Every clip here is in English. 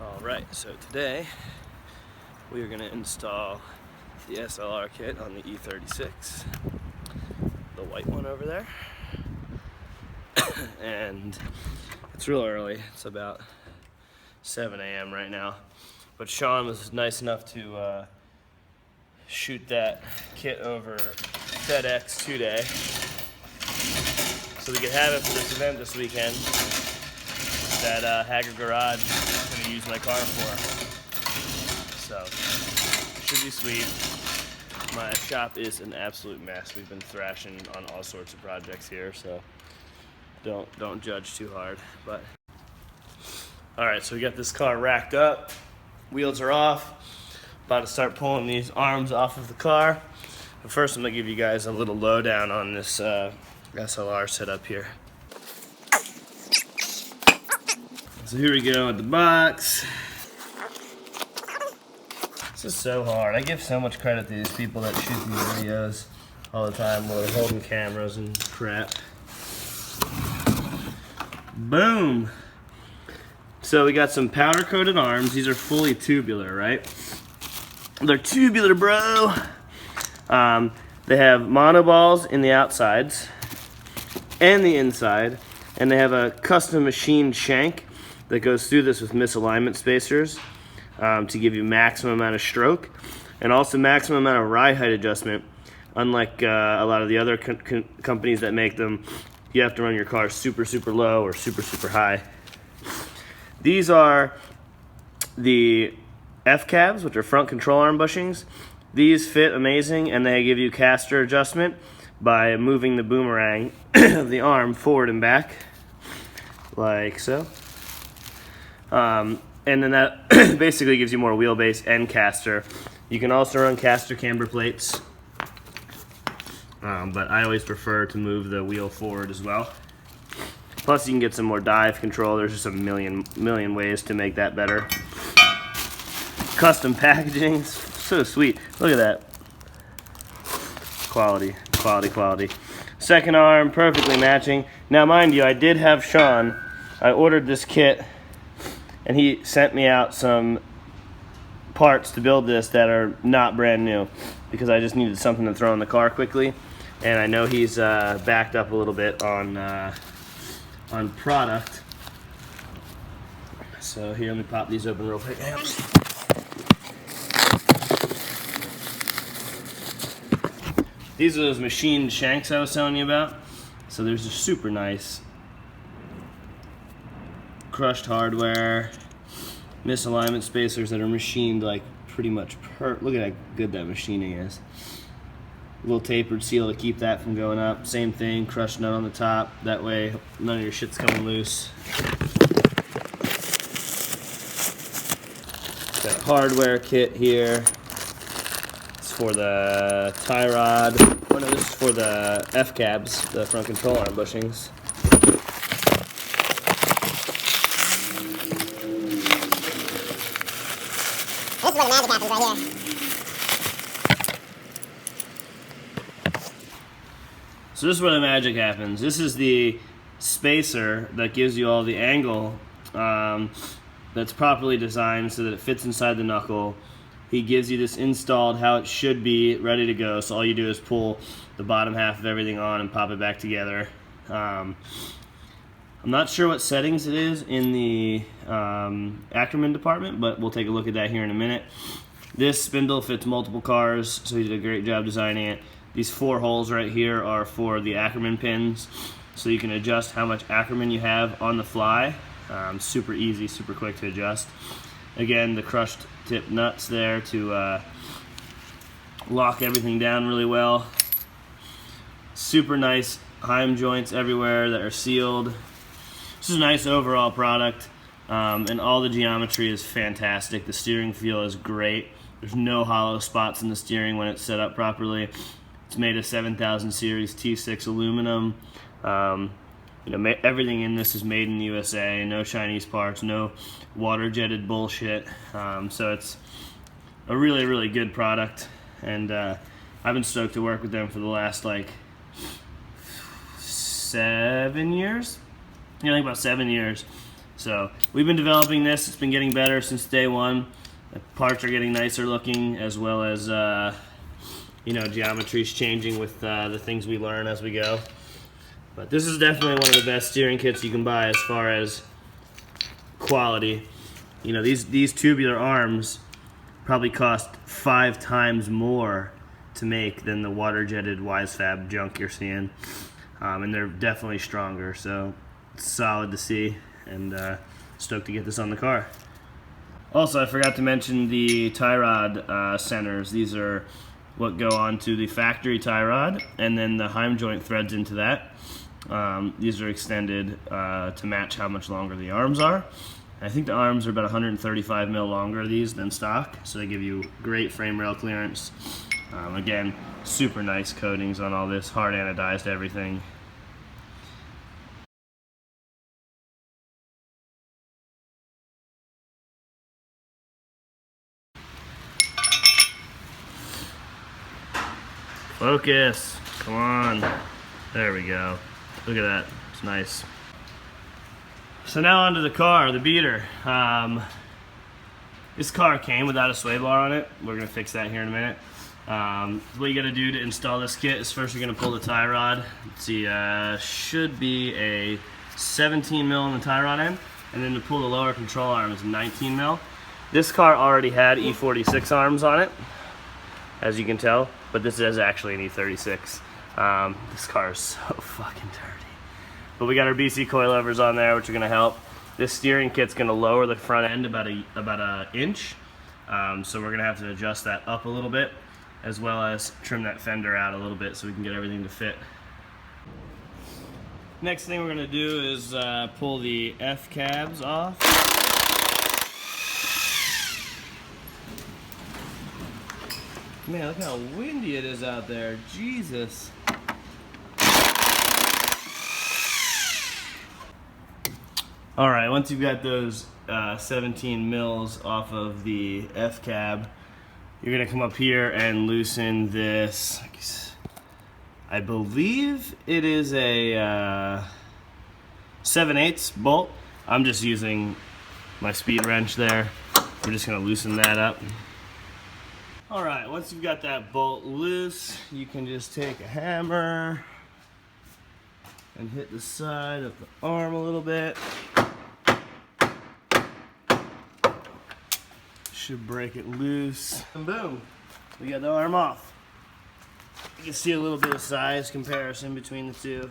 Alright, so today we are going to install the SLR kit on the E36, the white one over there. And it's real early, it's about 7 a.m. right now. But Sean was nice enough to shoot that kit over FedEx today, so we could have it for this event this weekend that Hager Garage is going to use my car for. So, should be sweet. My shop is an absolute mess. We've been thrashing on all sorts of projects here, so don't judge too hard. But alright, so we got this car racked up. Wheels are off. About to start pulling these arms off of the car. But first I'm going to give you guys a little lowdown on this SLR setup here. So here we go with the box. This is so hard. I give so much credit to these people that shoot these videos all the time while they're holding cameras and crap. Boom! So we got some powder coated arms. These are fully tubular, right? They're tubular, bro! They have monoballs in the outsides and the inside, and they have a custom machined shank that goes through this with misalignment spacers to give you maximum amount of stroke and also maximum amount of ride height adjustment. Unlike a lot of the other companies that make them, you have to run your car super low or super high. These are the F-cabs, which are front control arm bushings. These fit amazing, and they give you caster adjustment by moving the boomerang of the arm forward and back, like so. And then that basically gives you more wheelbase and caster. You can also run caster camber plates, but I always prefer to move the wheel forward as well. Plus you can get some more dive control. There's just a million ways to make that better. Custom packaging, so sweet. Look at that. Quality. Second arm, perfectly matching. Now mind you, I did have Sean, I ordered this kit and he sent me out some parts to build this that are not brand new because I just needed something to throw in the car quickly, and I know he's backed up a little bit on product. So here, let me pop these open real quick. These are those machined shanks I was telling you about. So there's a super nice crushed hardware, misalignment spacers that are machined like pretty much look at how good that machining is. A little tapered seal to keep that from going up. Same thing, crushed nut on the top. That way none of your shit's coming loose. Got a hardware kit here. It's for the tie rod. Oh no, this is for the F-cabs, the front control arm bushings. This is where the magic happens right here. So this is where the magic happens. This is the spacer that gives you all the angle that's properly designed so that it fits inside the knuckle. He gives you this installed how it should be, ready to go. So all you do is pull the bottom half of everything on and pop it back together. I'm not sure what settings it is in the Ackerman department, but we'll take a look at that here in a minute. This spindle fits multiple cars, so he did a great job designing it. These 4 holes right here are for the Ackerman pins, so you can adjust how much Ackerman you have on the fly. Super easy, super quick to adjust. Again, the crushed tip nuts there to lock everything down really well. Super nice heim joints everywhere that are sealed. This is a nice overall product, and all the geometry is fantastic. The steering feel is great. There's no hollow spots in the steering when it's set up properly. It's made of 7000 series T6 aluminum. Everything in this is made in the USA. No Chinese parts, no water jetted bullshit. So it's a really good product, and I've been stoked to work with them for the last like 7 years. I think about 7 years. So we've been developing this. It's been getting better since day one. The parts are getting nicer looking, as well as geometry's changing with the things we learn as we go. But this is definitely one of the best steering kits you can buy as far as quality. You know, these tubular arms probably cost 5 times more to make than the water jetted Wisefab junk you're seeing, and they're definitely stronger. So it's solid to see, and stoked to get this on the car. Also, I forgot to mention the tie rod centers. These are what go onto the factory tie rod, and then the Heim joint threads into that. These are extended to match how much longer the arms are. I think the arms are about 135 mil longer these than stock, so they give you great frame rail clearance. Again, super nice coatings on all this, hard anodized everything. Focus, come on. There we go. Look at that, it's nice. So now onto the car, the beater. This car came without a sway bar on it. We're gonna fix that here in a minute. What you gotta do to install this kit is first you're gonna pull the tie rod. Let's see, should be a 17 mil on the tie rod end, and then to pull the lower control arm is 19 mil. This car already had E46 arms on it, as you can tell, but this is actually an E36. This car is so fucking dirty. But we got our BC coilovers on there, which are gonna help. This steering kit's gonna lower the front end about an inch. So we're gonna have to adjust that up a little bit, as well as trim that fender out a little bit so we can get everything to fit. Next thing we're gonna do is pull the F cabs off. Man, look how windy it is out there, Jesus. All right, once you've got those 17 mils off of the F cab, you're gonna come up here and loosen this. I believe it is a 7/8 bolt. I'm just using my speed wrench there. We're just gonna loosen that up. All right, once you've got that bolt loose, you can just take a hammer and hit the side of the arm a little bit. Should break it loose. And boom, we got the arm off. You can see a little bit of size comparison between the two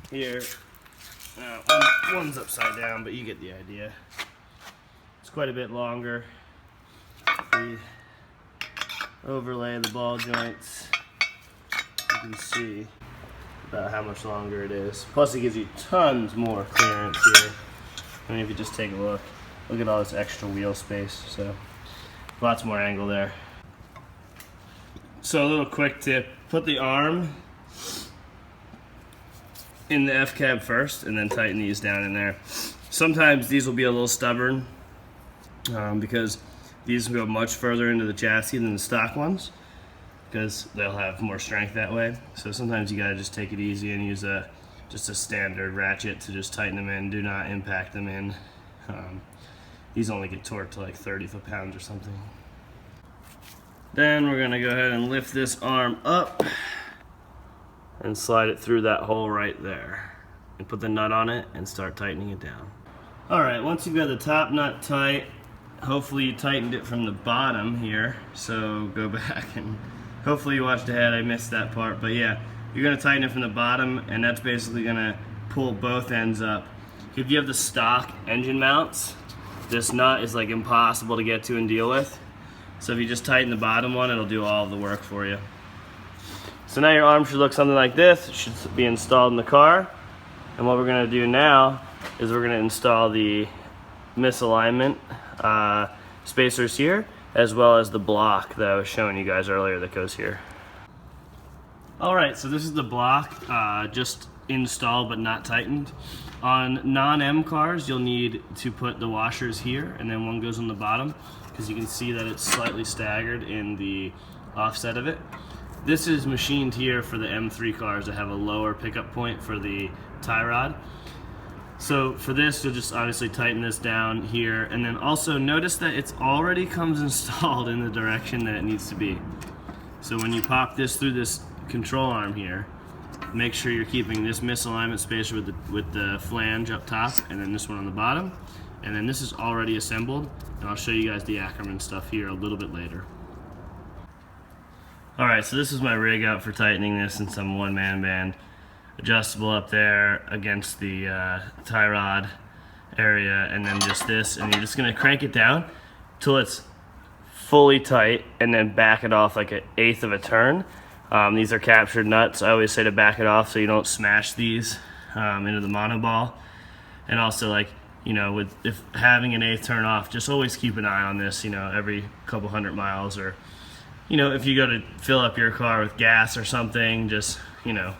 here. One's upside down, but you get the idea. It's quite a bit longer. The overlay the ball joints, you can see about how much longer it is. Plus it gives you tons more clearance here. I mean, if you just take a look at all this extra wheel space, so lots more angle there. So a little quick tip, put the arm in the F cab first and then tighten these down in there. Sometimes these will be a little stubborn because these will go much further into the chassis than the stock ones, because they'll have more strength that way. So sometimes you gotta just take it easy and use just a standard ratchet to just tighten them in. Do not impact them in. These only get torqued to like 30 foot-pounds or something. Then we're gonna go ahead and lift this arm up and slide it through that hole right there, and put the nut on it and start tightening it down. All right, once you've got the top nut tight, hopefully you tightened it from the bottom here, so go back and hopefully you watched ahead. I missed that part, but yeah, you're gonna tighten it from the bottom, and that's basically gonna pull both ends up. If you have the stock engine mounts, this nut is like impossible to get to and deal with. So if you just tighten the bottom one, it'll do all of the work for you. So now your arm should look something like this. It should be installed in the car. And what we're gonna do now is we're gonna install the misalignment spacers here, as well as the block that I was showing you guys earlier that goes here. All right, so this is the block, just installed but not tightened. On non-M cars, you'll need to put the washers here, and then one goes on the bottom, because you can see that it's slightly staggered in the offset of it. This is machined here for the M3 cars that have a lower pickup point for the tie rod. So for this, you'll just obviously tighten this down here, and then also notice that it's already comes installed in the direction that it needs to be. So when you pop this through this control arm here, make sure you're keeping this misalignment spacer with the flange up top, and then this one on the bottom, and then this is already assembled, and I'll show you guys the Ackerman stuff here a little bit later. Alright, so this is my rig out for tightening this in some one-man band. Adjustable up there against the tie rod area, and then just this, and you're just going to crank it down till it's fully tight, and then back it off like 1/8 of a turn. These are captured nuts. I always say to back it off so you don't smash these into the monoball. And also, like, you know, if having an 1/8 turn off, just always keep an eye on this, you know, every couple 100 miles, or, you know, if you go to fill up your car with gas or something, just, you know,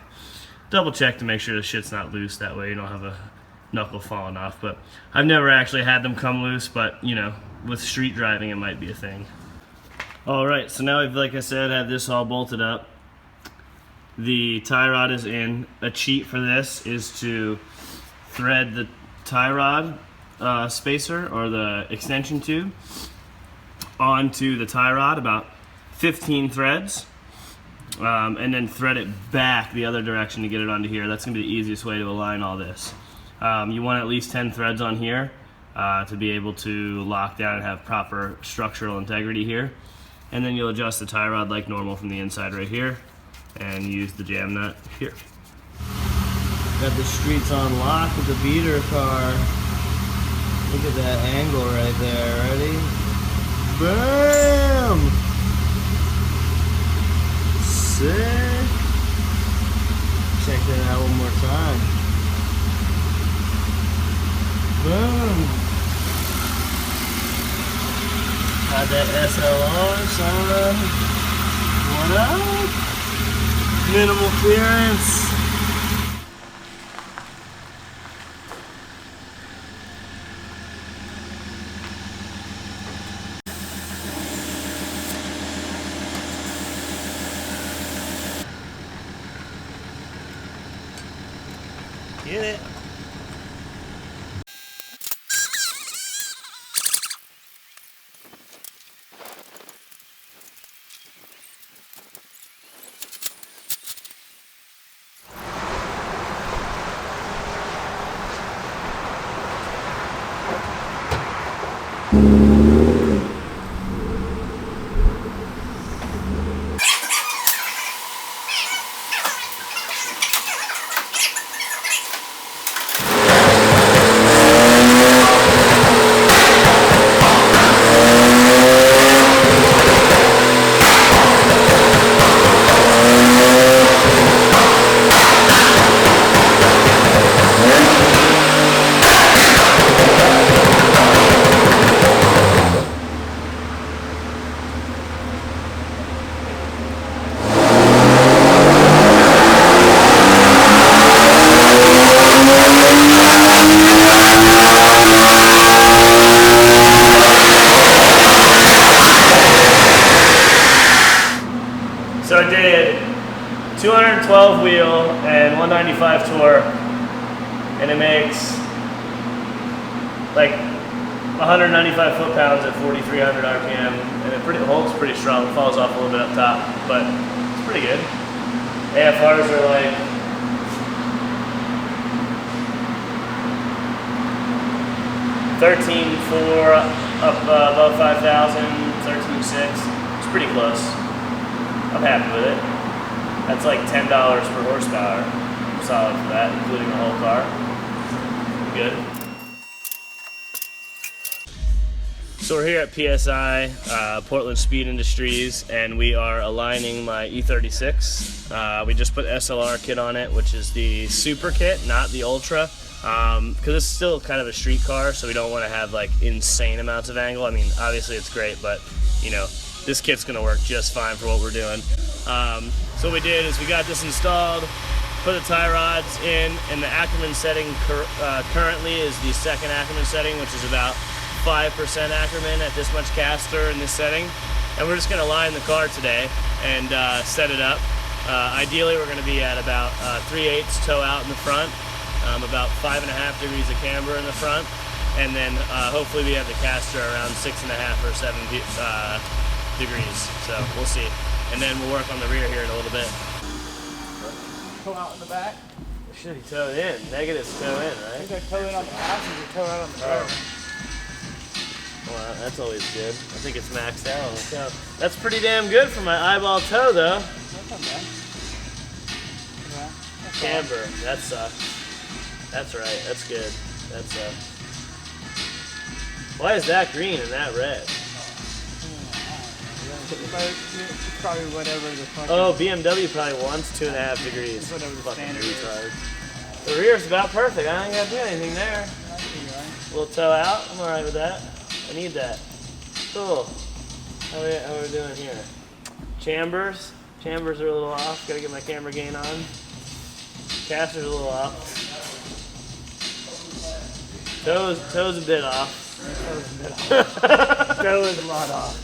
double check to make sure the shit's not loose. That way you don't have a knuckle falling off. But I've never actually had them come loose, but, you know, with street driving it might be a thing. Alright, so now we've, like I said, had this all bolted up. The tie rod is in. A cheat for this is to thread the tie rod spacer, or the extension tube, onto the tie rod, about 15 threads, and then thread it back the other direction to get it onto here. That's going to be the easiest way to align all this. You want at least 10 threads on here to be able to lock down and have proper structural integrity here. And then you'll adjust the tie rod like normal from the inside right here, and use the jam nut here. Got the streets on lock with the beater car. Look at that angle right there. Ready? Bam! Sick. Check that out one more time. Boom. Got that SLR, son. What up? Minimal clearance. Get it. So I did 212 wheel and 195 torque, and it makes like 195 foot-pounds at 4,300 RPM, and it holds pretty strong. It falls off a little bit up top, but it's pretty good. AFRs are like 13.4 up above 5,000, 13.6. It's pretty close. I'm happy with it. That's like $10 per horsepower. Solid for that, including the whole car. Good. So we're here at PSI, Portland Speed Industries, and we are aligning my E36. We just put SLR kit on it, which is the super kit, not the Ultra, because it's still kind of a street car, so we don't want to have like insane amounts of angle. I mean, obviously it's great, but you know, this kit's going to work just fine for what we're doing. So what we did is we got this installed, put the tie rods in, and the Ackerman setting currently is the second Ackerman setting, which is about 5% Ackerman at this much caster in this setting. And we're just going to line the car today and set it up. Ideally we're going to be at about 3/8 toe out in the front, about 5.5 degrees of camber in the front, and then hopefully we have the caster around 6.5 or 7 degrees. So we'll see, and then we'll work on the rear here in a little bit. Toe out in the back. It should be towed in. Negative's toe in, right? These are toe in on the passenger, toe out on the rear. Well, that's always good. I think it's maxed out on the toe. That's pretty damn good for my eyeball toe, though. That's not bad. Yeah. That's Camber. That sucks. That's right. That's good. That sucks. Why is that green and that red? It's probably whatever the fucking... Oh, BMW probably wants 2.5 degrees. Whatever the Fucking standard is. retard. The rear's about perfect. I don't gotta do anything there. Little toe out. I'm alright with that. I need that. Cool. How are we doing here? Chambers. Chambers are a little off. Gotta get my camera gain on. Caster's a little off. Toe's a bit off. Toe is a lot off.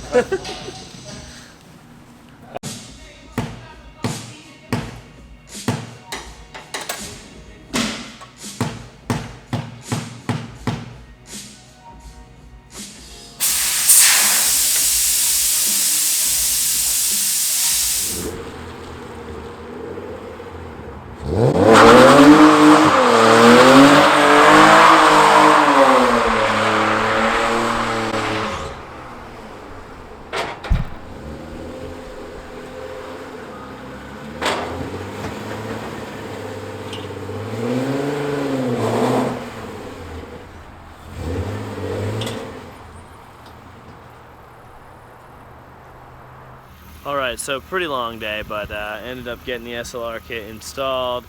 Alright, so pretty long day, but ended up getting the SLR kit installed,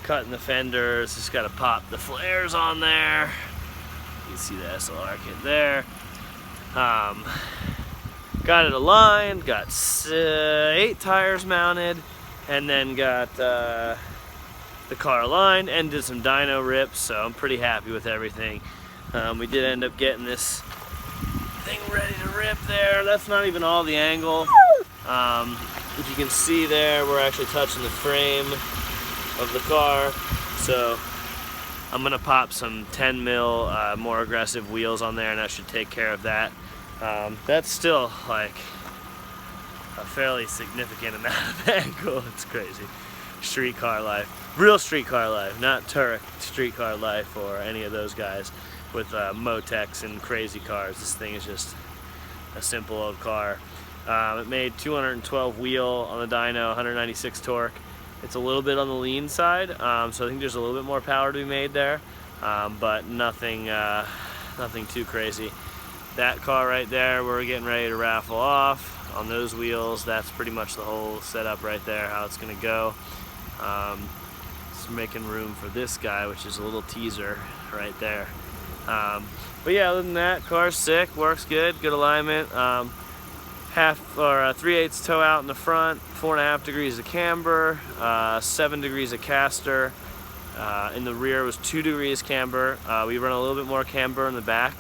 cutting the fenders, just got to pop the flares on there. You can see the SLR kit there. Got it aligned, got 8 tires mounted, and then got the car aligned and did some dyno rips, so I'm pretty happy with everything. We did end up getting this thing ready to rip there. That's not even all the angle. If you can see there, we're actually touching the frame of the car, so I'm gonna pop some 10 mil more aggressive wheels on there, and that should take care of that. That's still like a fairly significant amount of angle. It's crazy. Streetcar life, real streetcar life, not Turek streetcar life or any of those guys with Motex and crazy cars. This thing is just a simple old car. It made 212 wheel on the dyno, 196 torque. It's a little bit on the lean side, so I think there's a little bit more power to be made there, but nothing too crazy. That car right there, we're getting ready to raffle off on those wheels. That's pretty much the whole setup right there, how it's gonna go. Just making room for this guy, which is a little teaser right there. But yeah, other than that, car's sick, works good, good alignment. 3/8 toe out in the front, 4.5 degrees of camber, 7 degrees of caster. In the rear was 2 degrees camber. We run a little bit more camber in the back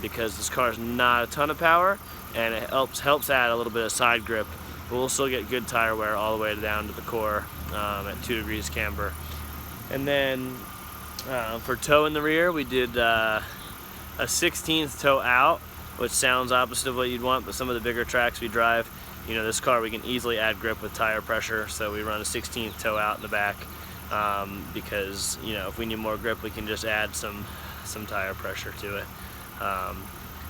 because this car is not a ton of power, and it helps add a little bit of side grip. But we'll still get good tire wear all the way down to the core at 2 degrees camber. And then for toe in the rear, we did a 1/16 toe out, which sounds opposite of what you'd want, but some of the bigger tracks we drive, you know, this car we can easily add grip with tire pressure, so we run a 1/16 toe out in the back because, you know, if we need more grip, we can just add some tire pressure to it.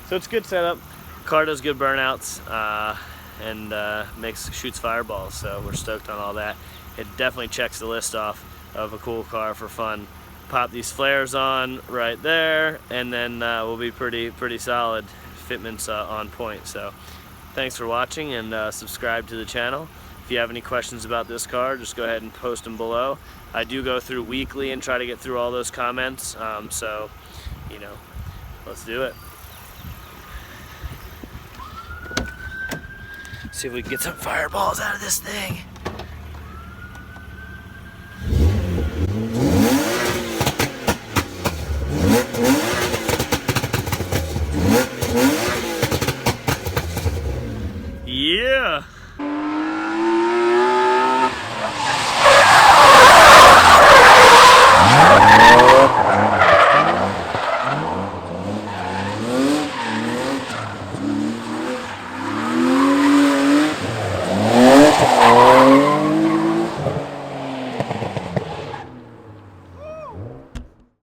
So it's a good setup. Car does good burnouts and shoots fireballs, so we're stoked on all that. It definitely checks the list off of a cool car for fun. Pop these flares on right there, and then we'll be pretty solid. Fitment's on point. So thanks for watching, and subscribe to the channel. If you have any questions about this car, just go ahead and post them below. I do go through weekly and try to get through all those comments, so you know, let's do it. See if we can get some fireballs out of this thing. Yeah! Bye.